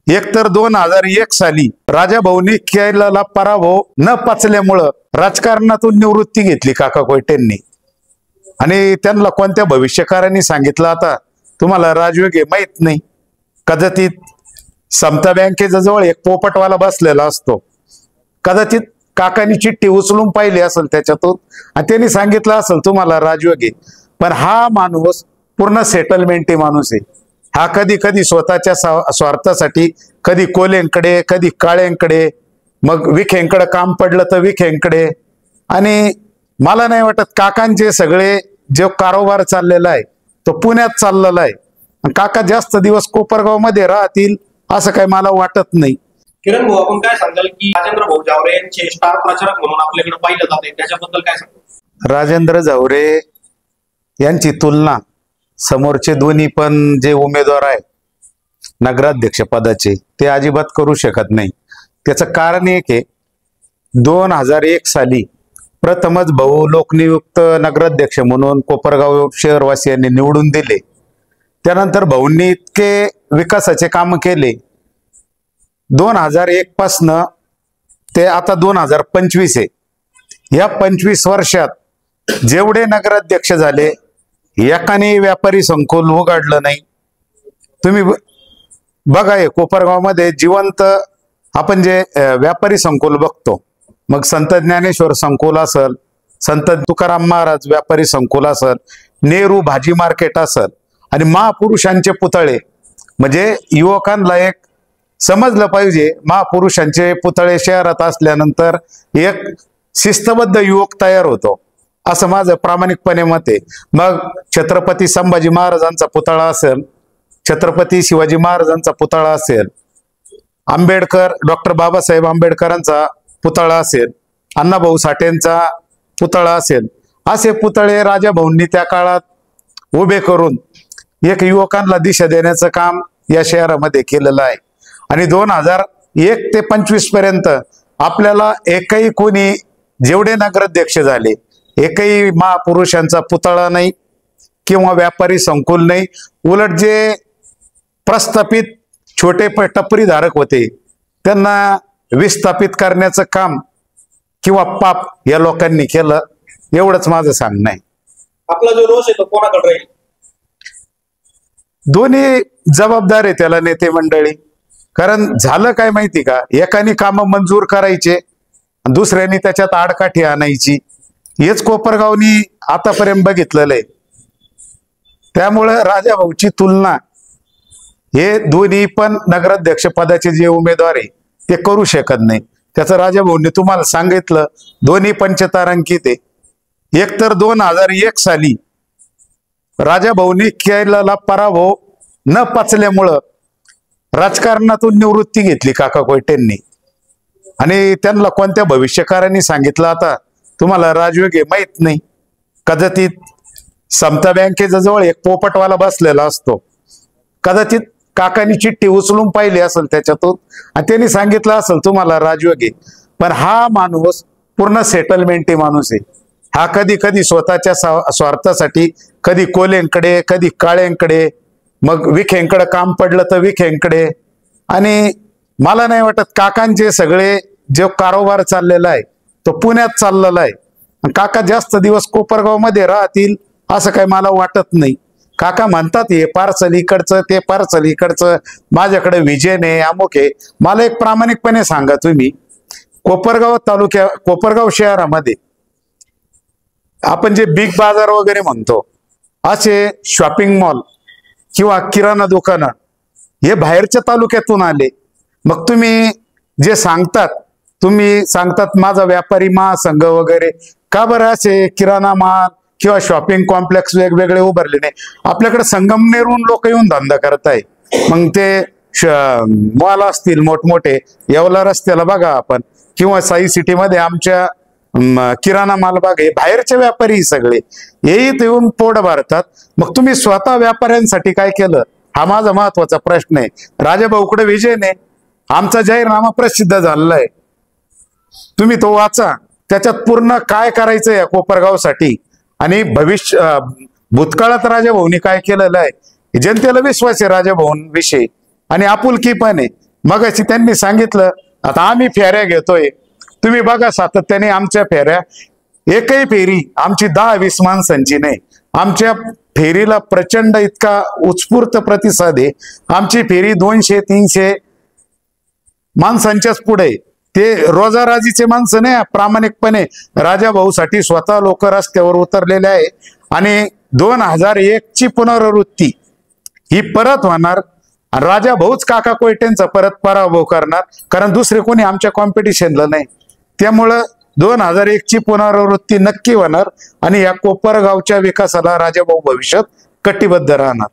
एकतर 2001 साली राजाभाऊंनी केलेला पराभव न पचल्यामुळं राजकारणातून निवृत्ती घेतली काका कोयटेंनी। आणि त्यांना कोणत्या भविष्यकारांनी सांगितलं आता तुम्हाला राजयोग माहित नाही। कदाचित समता बँकेच्या जवळ एक पोपटवाला बसलेला असतो, कदाचित काकांनी चिठ्ठी उचलून पाहिली असेल त्याच्यातून आणि त्यांनी सांगितलं असेल तुम्हाला राजयोग आहे। पण हा माणूस पूर्ण सेटलमेंटी माणूस आहे। हा कधी कधी स्वतःच्या स्वार्थासाठी कधी कोल्यांकडे कधी काळ्यांकडे, मग विखेंकडे काम पडलं तर विखेंकडे। आणि मला नाही वाटत काकांचे सगळे जो कारोबार चाललेला आहे तो पुण्यात चाललेला आहे। काका जास्त दिवस कोपरगाव मध्ये राहतील असं काही मला वाटत नाही। किरण भाऊ, आपण काय सांगाल की राजेंद्र भाऊ जावरे यांचे स्टार प्रचारक म्हणून आपल्याकडे पाहिलं जाते, त्याच्याबद्दल काय सांगाल? राजेंद्र जावरे यांची तुलना समोरचे दोन्ही पण जे उमेदवार आहे नगराध्यक्ष पदाचे ते अजिबात करू शकत नाही। त्याचं कारण एक आहे, 2001 साली प्रथमच भाऊ लोकनियुक्त नगराध्यक्ष म्हणून कोपरगाव शहरवासियांनी निवडून दिले। त्यानंतर भाऊंनी इतके विकासाचे काम केले, 2001 पासनं ते आता 2025 आहे। या 25 वर्षात जेवढे नगराध्यक्ष झाले एकाने व्यापारी संकुल उघडलं नाही। तुम्ही बघा हे कोपरगावमध्ये जिवंत आपण जे व्यापारी संकुल बघतो, मग संत ज्ञानेश्वर संकुल असल, संत तुकाराम महाराज व्यापारी संकुल असल, नेहरू भाजी मार्केट असल आणि महापुरुषांचे पुतळे, म्हणजे युवकांना एक समजलं पाहिजे महापुरुषांचे पुतळे शहरात असल्यानंतर एक शिस्तबद्ध युवक तयार होतो असं माझं प्रामाणिकपणे मत आहे। मग छत्रपती संभाजी महाराजांचा पुतळा असेल, छत्रपती शिवाजी महाराजांचा पुतळा असेल, आंबेडकर डॉक्टर बाबासाहेब आंबेडकरांचा पुतळा असेल, अण्णाभाऊ साठेंचा पुतळा असेल, असे पुतळे राजाभाऊंनी त्या काळात उभे करून एक युवकांना दिशा देण्याचं काम या शहरामध्ये केलेलं आहे। आणि 2001 ते 25 पर्यंत आपल्याला एकही कोणी जेवढे नगराध्यक्ष झाले एकही महापुरुषांचा पुतळा नाही किंवा व्यापारी संकुल नाही। उलट जे प्रस्थापित छोटे टपरी धारक होते त्यांना विस्थापित करण्याचं काम किंवा पाप या लोकांनी केलं, एवढंच माझं सांगणं आहे। आपला जो रोष आहे तो कोणाकडे राहील? दोन्ही जबाबदार आहे त्याला नेते मंडळी। कारण झालं काय माहिती का, एकाने काम मंजूर करायचे दुसऱ्याने त्याच्यात आडकाठी आणायची, हेच कोपरगावनी आतापर्यंत बघितलेलं आहे। त्यामुळं राजाभाऊची तुलना हे दोन्ही पण नगराध्यक्ष पदाचे जे उमेदवार आहे ते करू शकत नाही। त्याचं राजाभाऊंनी तुम्हाला सांगितलं, दोन्ही पंचतारांकित आहे। एकतर 2001 साली राजाभाऊंनी केलेला पराभव न पचल्यामुळं राजकारणातून निवृत्ती घेतली काका कोयटेंनी। आणि त्यांना कोणत्या भविष्यकारांनी सांगितलं आता तुम्हाला राजयोग माहित नाही। कदाचित समता बँकेच्या जवळ एक पोपटवाला बसलेला असतो, कदाचित काकांनी चिठ्ठी उचलून पाहिली असेल त्याच्यातून आणि त्यांनी सांगितलं असेल तुम्हाला राजयोग आहे। पण हा माणूस पूर्ण सेटलमेंटी माणूस आहे। हा कधी कधी स्वतःच्या स्वार्थासाठी कधी कोल्यांकडे कधी काळ्यांकडे, मग विखेंकडे काम पडलं तर विखेंकडे। आणि मला नाही वाटत काकांचे सगळे जो कारोबार चाललेला आहे तो पुण्यात चाललेला आहे। काका जास्त दिवस कोपरगाव मध्ये राहतील असं काही मला वाटत नाही। काका म्हणतात हे पार्सल इकडचं ते पार्सल इकडचं, माझ्याकडे विजन आहे अमुक आहे। मला एक प्रामाणिकपणे सांगा, तुम्ही कोपरगाव शहरामध्ये आपण जे बिग बाजार वगैरे म्हणतो असे शॉपिंग मॉल किंवा किराणा दुकानं हे बाहेरच्या तालुक्यातून आले। मग तुम्ही जे सांगतात माझा व्यापारी महासंघ वगैरे, का बरं असे किराणा माल किंवा शॉपिंग कॉम्प्लेक्स वेगवेगळे उभारले नाही? आपल्याकडे संगमनेरहून लोक येऊन धंदा करत आहे। मग ते मॉल असतील मोठमोठे, येवला रस्त्याला बघा आपण, किंवा साई सिटीमध्ये आमच्या किराणा मालबाग आहे, बाहेरचे व्यापारी सगळे हेही येऊन पोट भरतात। मग तुम्ही स्वतः व्यापाऱ्यांसाठी काय केलं हा माझा महत्वाचा प्रश्न आहे। राजाभाऊकडे विजय नाही, आमचा जाहीरनामा प्रसिद्ध झालेला आहे, तुम्ही तो वाचा, त्याच्यात पूर्ण काय करायचं या कोपरगावसाठी आणि भूतकाळात राजाभाऊंनी काय केलेलं आहे। जनतेला विश्वास आहे राजाभाऊंविषयी आणि आपुलकी पण आहे। मगाशी त्यांनी सांगितलं आता आम्ही फेऱ्या घेतोय, तुम्ही बघा सातत्याने आमच्या फेऱ्या, एकही फेरी आमची 10-20 माणसांची नाही, आमच्या फेरीला प्रचंड इतका उत्स्फूर्त प्रतिसाद आहे. आमची फेरी 200-300 माणसांच्याच पुढे. ते रोजाराजीचे माणसं नाही, प्रामाणिकपणे राजाभाऊसाठी स्वतः लोक रस्त्यावर उतरलेले आहे. आणि 2001 ची पुनरावृत्ती ही परत होणार. राजा भाऊच काका कोयटेंचा परत पराभव करणार, कारण दुसरे कोणी आमच्या कॉम्पिटिशनला नाही. त्यामुळं 2001 ची पुनरावृत्ती नक्की होणार आणि या कोपरगावच्या विकासाला राजाभाऊ भविष्यात कटिबद्ध राहणार.